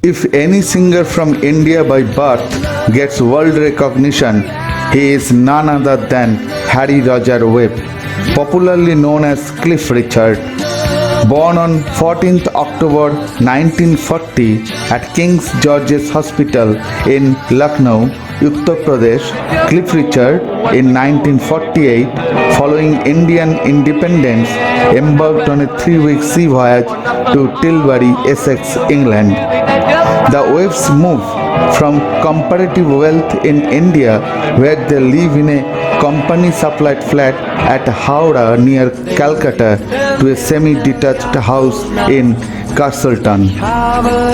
If any singer from India by birth gets world recognition, he is none other than Harry Roger Webb, popularly known as Cliff Richard. Born on 14th October 1940 at King George's Hospital in Lucknow, Uttar Pradesh, Cliff Richard in 1948, following Indian independence, embarked on a 3-week sea voyage to Tilbury, Essex, England. The Webbs moved from comparative wealth in India, where they live in a company-supplied flat at Howrah near Calcutta, to a semi-detached house in Castleton.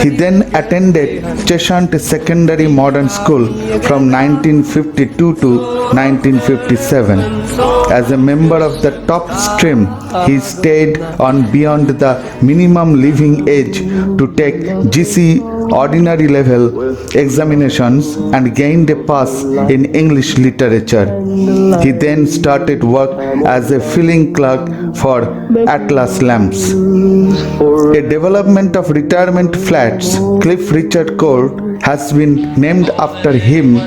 He then attended Cheshunt Secondary Modern School from 1952 to 1957. As a member of the top stream, he stayed on beyond the minimum living age to take GC ordinary level examinations and gained a pass in English literature. He then started work as a filling clerk for Atlas Lamps. A development of retirement flats, Cliff Richard Court, has been named after him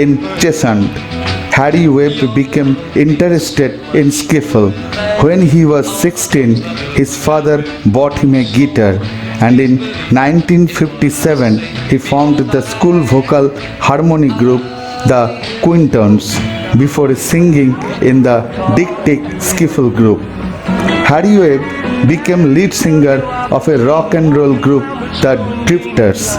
in Cheshunt. Harry Webb became interested in skiffle. When he was 16, his father bought him a guitar, and in 1957 he formed the school vocal harmony group, the Quintones, before singing in the Dick Dick skiffle group. Harry Webb became lead singer of a rock and roll group, the Drifters.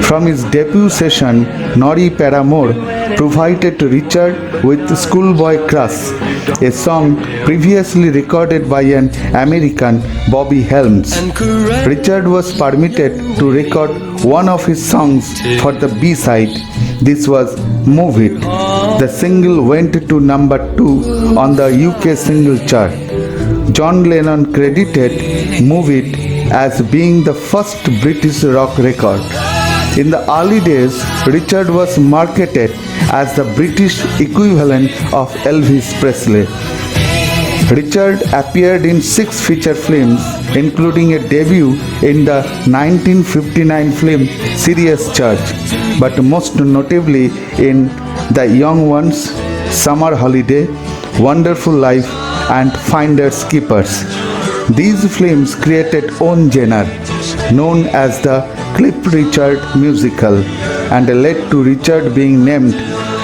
From his debut session, Norrie Paramore provided Richard with Schoolboy Crush, a song previously recorded by an American, Bobby Helms. Richard was permitted to record one of his songs for the B-side. This was Move It. The single went to number 2 on the UK single chart. John Lennon credited Move It as being the first British rock record. In the early days, Richard was marketed as the British equivalent of Elvis Presley. Richard appeared in 6 feature films, including a debut in the 1959 film Serious Church, but most notably in The Young Ones, Summer Holiday, Wonderful Life, and Finders Keepers. These films created own genre, known as the Cliff Richard musical, and led to Richard being named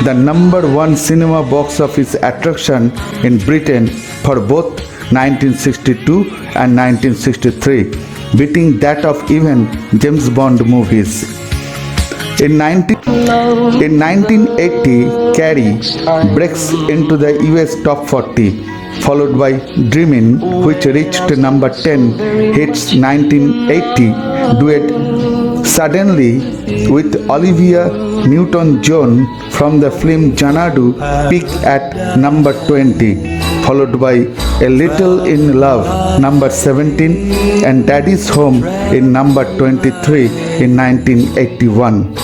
the number 1 cinema box office attraction in Britain for both 1962 and 1963, beating that of even James Bond movies. In 1980, Carrie breaks into the US top 40, followed by Dreamin', which reached number 10, hits 1980 duet Suddenly with Olivia Newton-John from the film Janadu peak at number 20, followed by A Little in Love number 17 and Daddy's Home in number 23 in 1981.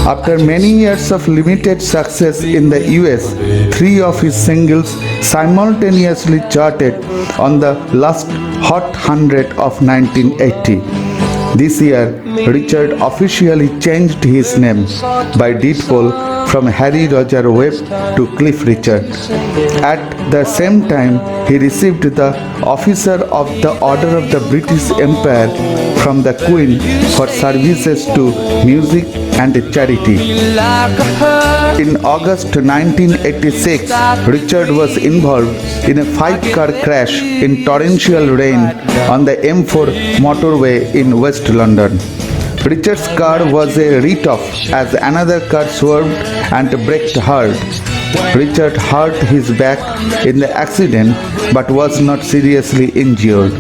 After many years of limited success in the US, 3 of his singles simultaneously charted on the last Hot 100 of 1980. This year, Richard officially changed his name by deed poll from Harry Roger Webb to Cliff Richard. At the same time, he received the Officer of the Order of the British Empire from the Queen for services to music and charity. In August 1986, Richard was involved in a 5-car crash in torrential rain on the M4 motorway in West London. Richard's car was a write-off as another car swerved and braked hard. Richard hurt his back in the accident but was not seriously injured.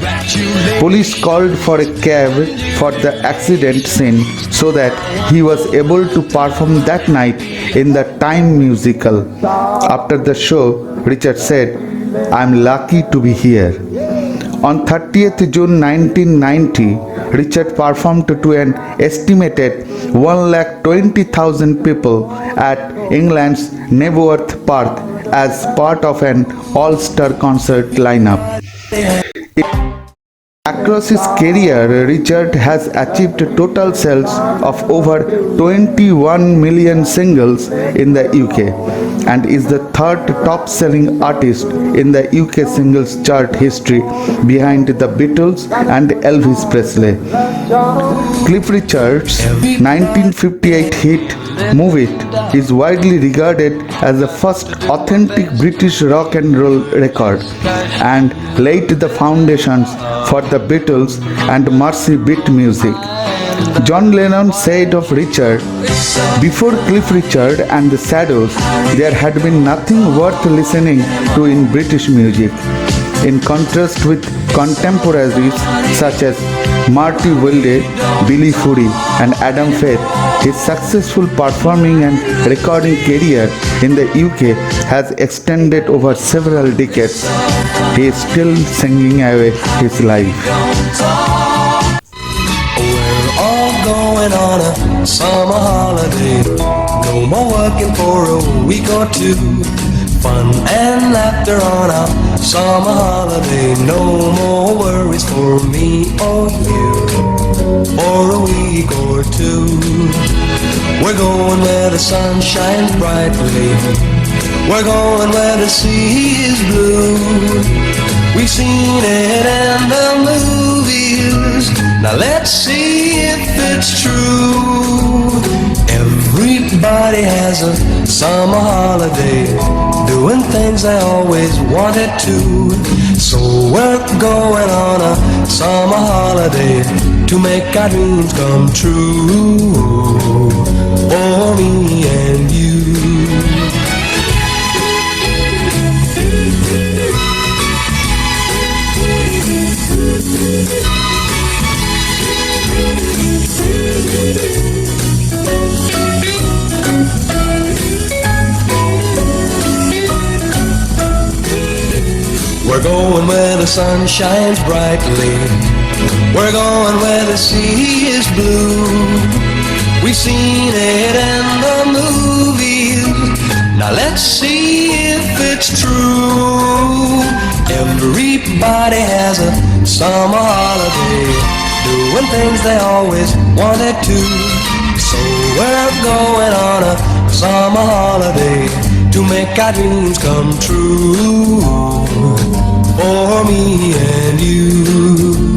Police called for a cab for the accident scene so that he was able to perform that night in the Time musical. After the show, Richard said, "I'm lucky to be here." On 30th June 1990, Richard performed to an estimated 120,000 people at England's Knebworth Park as part of an all-star concert lineup. Across his career, Richard has achieved total sales of over 21 million singles in the UK and is the third top selling artist in the UK singles chart history behind the Beatles and Elvis Presley. Cliff Richard's 1958 hit Move It is widely regarded as the first authentic British rock and roll record and laid the foundations for the Beatles and Mercy beat music. John Lennon said of Richard, "Before Cliff Richard and the Shadows, there had been nothing worth listening to in British music." In contrast with contemporaries such as Marty Wilde, Billy Fury, and Adam Faith, his successful performing and recording career in the UK has extended over several decades. He is still singing away his life. We're all going on a summer holiday. No more working for a week or two. Fun and laughter on our summer holiday. No more worries for me or you for a week or two. We're going where the sun shines brightly. We're going where the sea is blue. We've seen it in the movies. Now let's see if it's true. Everybody has a summer holiday, doing things they always wanted to. So we're going on a summer holiday to make our dreams come true for me and you. We're going where the sun shines brightly. We're going where the sea is blue. We've seen it in the movies. Now let's see if it's true. Everybody has a summer holiday, doing things they always wanted to. So we're going on a summer holiday to make our dreams come true for me and you.